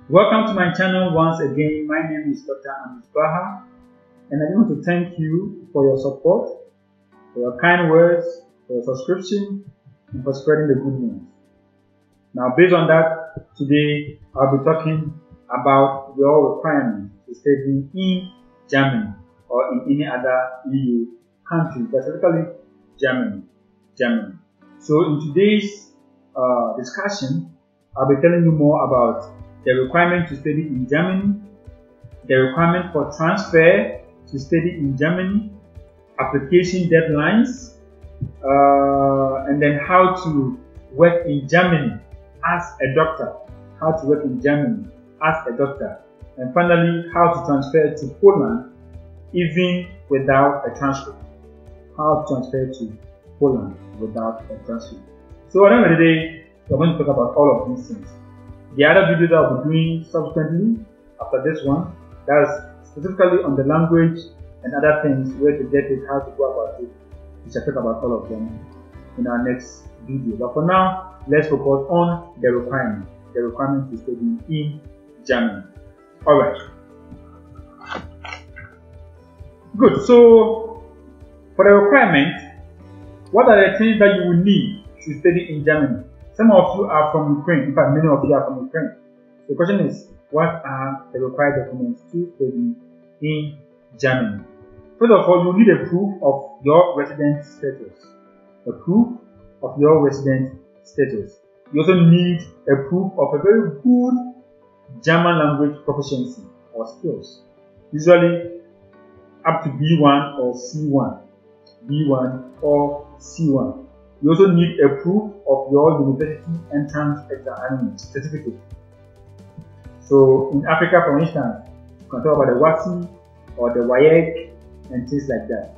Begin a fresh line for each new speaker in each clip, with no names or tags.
Welcome to my channel once again. My name is Dr. Andrews Baha, and I want to thank you for your support, for your kind words, for your subscription, and for spreading the good news. Now, based on that, today I'll be talking about your requirement to study in Germany or in any other EU country, specifically Germany. So in today's discussion, I'll be telling you more about the requirement to study in Germany, the requirement for transfer to study in Germany, application deadlines, and then how to work in Germany as a doctor, and finally how to transfer to Poland even without a transcript. So at the end of the day, we're going to talk about all of these things. The other videos that I'll be doing subsequently after this one, that's specifically on the language and other things, where to get it, how to go about it. We shall talk about all of them in our next video. But for now, let's focus on the requirement to study in Germany. Alright. Good. So for the requirement, what are the things that you will need to study in Germany? Some of you are from Ukraine. In fact, many of you are from Ukraine. The question is, what are the required documents to study in Germany? First of all, you need a proof of your resident status. You also need a proof of a very good German language proficiency or skills. Usually up to B1 or C1. You also need a proof of your university entrance exam certificate. So in Africa, for instance, you can talk about the WASI or the WAEC and things like that.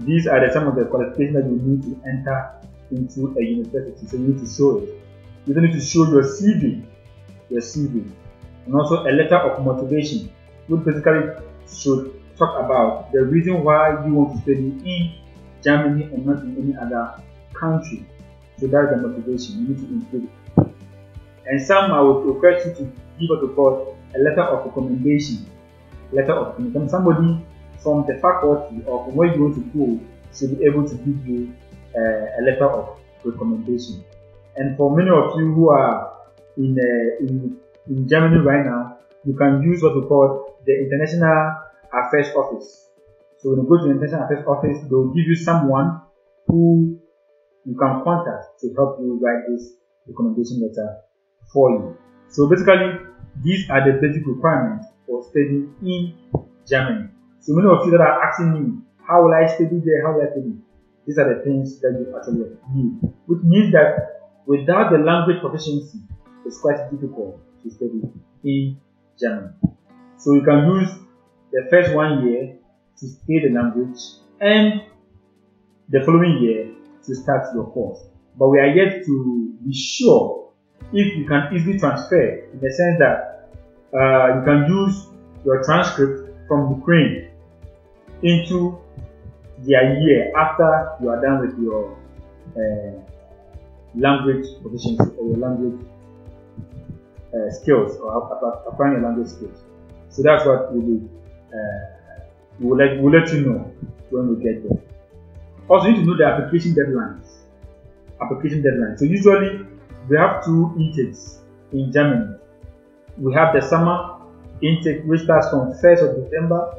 These are some of the qualifications that you need to enter into a university. So you need to show it. You also need to show your CV, and also a letter of motivation, which basically should talk about the reason why you want to study in Germany and not in any other country. So that's the motivation. You need to include it. And some I would request you to give what we call a letter of recommendation. Somebody from the faculty or from where you want to go should be able to give you a letter of recommendation. And for many of you who are in Germany right now, you can use what we call the International Affairs Office. So when you go to the International Affairs Office, they will give you someone who you can contact to help you write this recommendation letter for you. So basically, these are the basic requirements for studying in Germany. So many of you that are asking me, how will I study there? These are the things that you actually need. Which means that without the language proficiency, it's quite difficult to study in Germany. So you can use the first 1 year to study the language and the following year to start your course. But we are yet to be sure if you can easily transfer, in the sense that you can use your transcript from Ukraine into their year after you are done with your language proficiency or your language skills, or applying your language skills. So that's what we'll let you know when we get there. Also, you need to know the application deadlines. So usually we have 2 intakes in Germany. We have the summer intake, which starts from 1st of December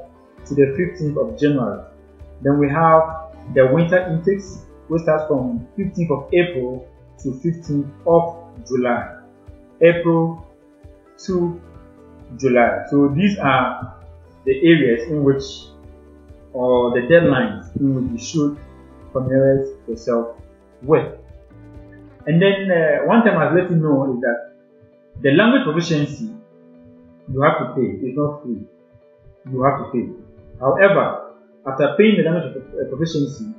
to the 15th of January. Then we have the winter intakes, which starts from 15th of April to 15th of July. April to July. So these are the areas in which, or the deadlines in which you should familiarize yourself with. And then one time I'll let you know is that the language proficiency you have to pay. It's not free. You have to pay. However, after paying the language proficiency,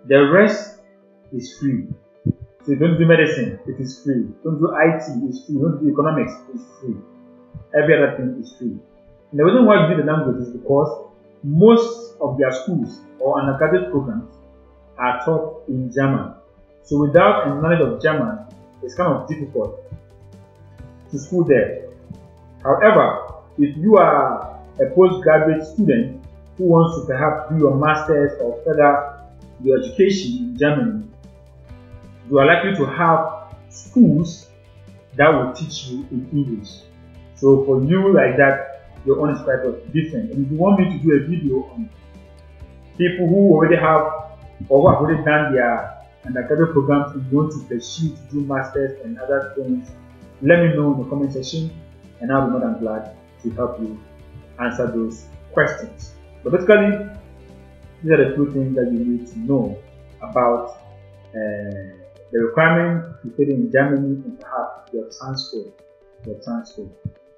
the rest is free. So you don't do medicine, it is free. Don't do IT, it's free. Don't do economics, it's free. Every other thing is free. And the reason why you do the language is because most of their schools or undergraduate programs are taught in German. So without a knowledge of German, it's kind of difficult to school there. However, if you are a postgraduate student who wants to perhaps do your master's or further your education in Germany, you are likely to have schools that will teach you in English. So for you like that, your own is quite different. And if you want me to do a video on people who already have or who have already done their undergraduate programs and want to pursue to do masters and other things, let me know in the comment section, and I'll be more than glad to help you answer those questions. But basically, these are the two things that you need to know about the requirement to study in Germany and perhaps your transcript.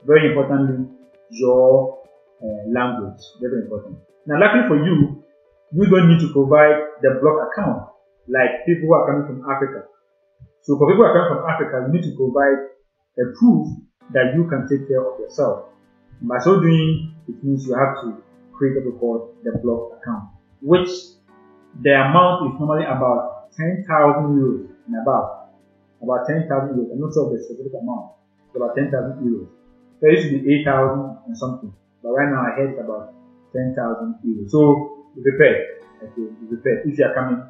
Very importantly, your language. Very important. Now, luckily for you, you don't need to provide the block account like people who are coming from Africa. So for people who are coming from Africa, you need to provide a proof that you can take care of yourself. And by so doing, it means you have to create what we call the block account, which the amount is normally about 10,000 euros and above. About 10,000 euros. I'm not sure of the specific amount. It's about 10,000 euros. So it used to be 8,000 and something. But right now I heard it's about 10,000 euros. So be prepared. Okay, be prepared if you are coming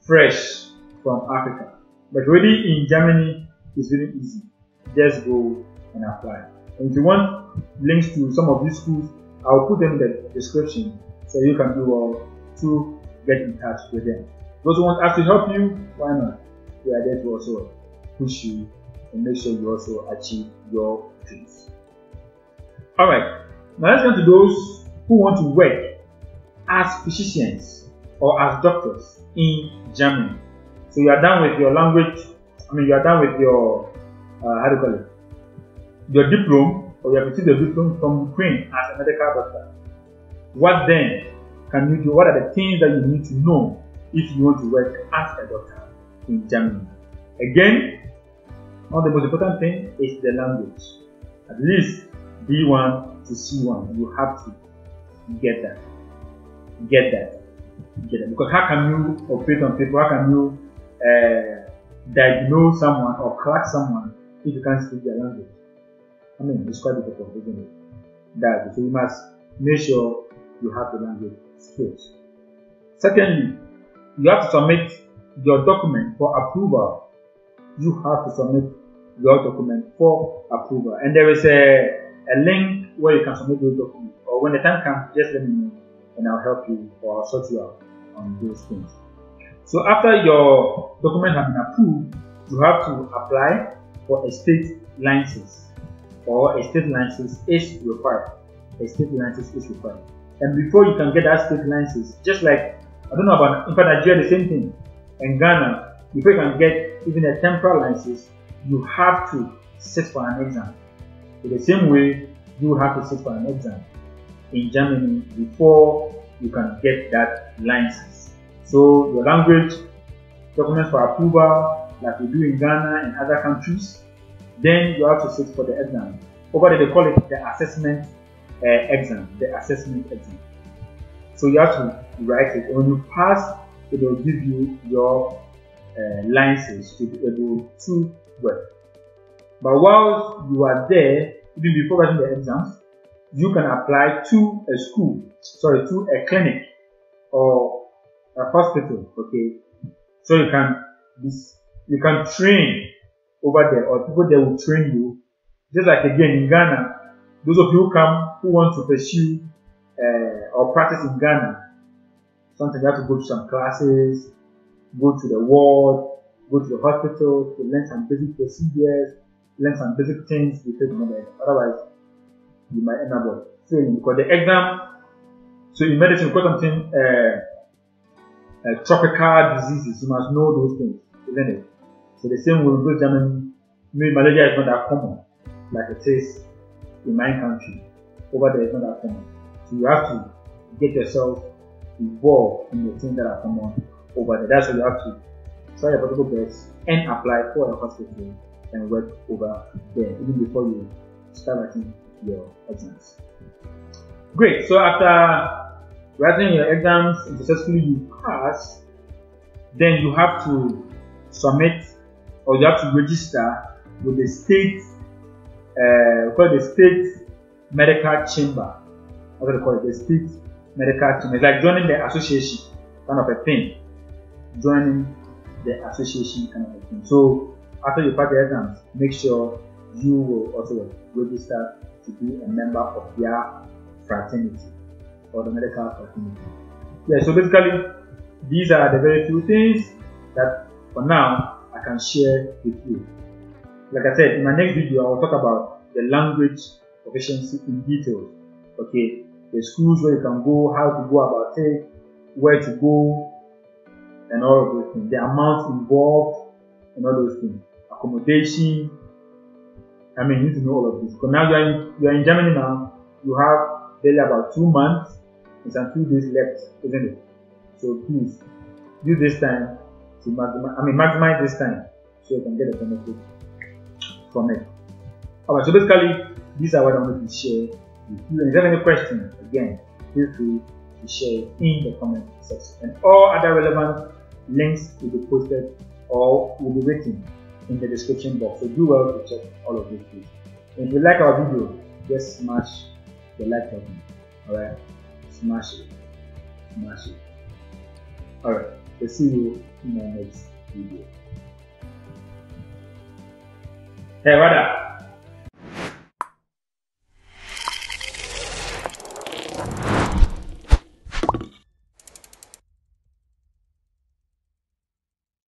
fresh from Africa. But already in Germany, it's really easy. Just go and apply. And if you want links to some of these schools, I'll put them in the description so you can do well to get in touch with them. Those who want us to help you, why not? We are there to also push you and make sure you also achieve your dreams. Alright, now let's get to those who want to work as physicians or as doctors in Germany. So you are done with your language, you are done with your, your diploma, or you have received your diploma from Ukraine as a medical doctor. What then can you do? What are the things that you need to know if you want to work as a doctor in Germany? Again, one of the most important things is the language. At least B1 to C1. You have to get that. Because how can you operate on people? How can you diagnose someone or crack someone if you can't speak their language? It's quite difficult, isn't it? So you must make sure you have the language skills. Secondly, you have to submit your document for approval. You have to submit your document for approval. And there is a link where you can submit those documents. Or when the time comes, just let me know and I'll help you or I'll sort you out on those things. So after your document has been approved, you have to apply for a state license. Or a state license is required. And before you can get that state license, just like, I don't know about, in fact, Nigeria, the same thing. In Ghana, before you can get even a temporary license, you have to sit for an exam. So the same way, you have to sit for an exam in Germany before you can get that license. So your language, documents for approval, like we do in Ghana and other countries, then you have to sit for the exam. Over there they call it the assessment exam. So you have to write it. And when you pass, it will give you your license to be able to work. But while you are there, even before writing the exams, you can apply to a clinic or a hospital. Okay, so you can train over there, or people there will train you. Just like again in Ghana, those of you who want to pursue or practice in Ghana, sometimes you have to go to some classes, go to the ward, go to the hospital to learn some basic procedures, learn some basic things before you know that. Otherwise, you might end up failing. Because the exam, so in medicine, because something tropical diseases, you must know those things, isn't it? So the same way we go to Germany, maybe malaria is not that common like it is in my country. Over there it's not that common. So you have to get yourself involved in the things that are common over there. That's why you have to try your possible best and apply for a hospital and work over there even before you start writing your exams. Great. So after writing your exams and successfully you pass, then you have to submit or you have to register with the state we call it the state medical chamber. That's what they call it, the state medical chamber. It's like joining the association kind of a thing. Joining the association kind of a thing. So after you pass the exams, make sure you will also register to be a member of their fraternity or the medical fraternity. Yeah, so basically these are the very few things that for now I can share with you. Like I said, in my next video I will talk about the language proficiency in detail. Okay, the schools where you can go, how to go about it, where to go, and all of those things, the amount involved, and all those things, accommodation. I mean, you need to know all of this. Because now you are in Germany now. You have barely about 2 months and some 2 days left, isn't it? So please use this time to maximize this time so you can get a benefit from it. Alright, so basically these are what I wanted to share with you. And if you have any questions, again, feel free to share it in the comment section. And all other relevant links will be posted or will be written in the description box. So do well to check all of these things. And if you like our video, just smash the like button. Alright, smash it. Smash it. Alright, so see you in my next video. Hey, what up?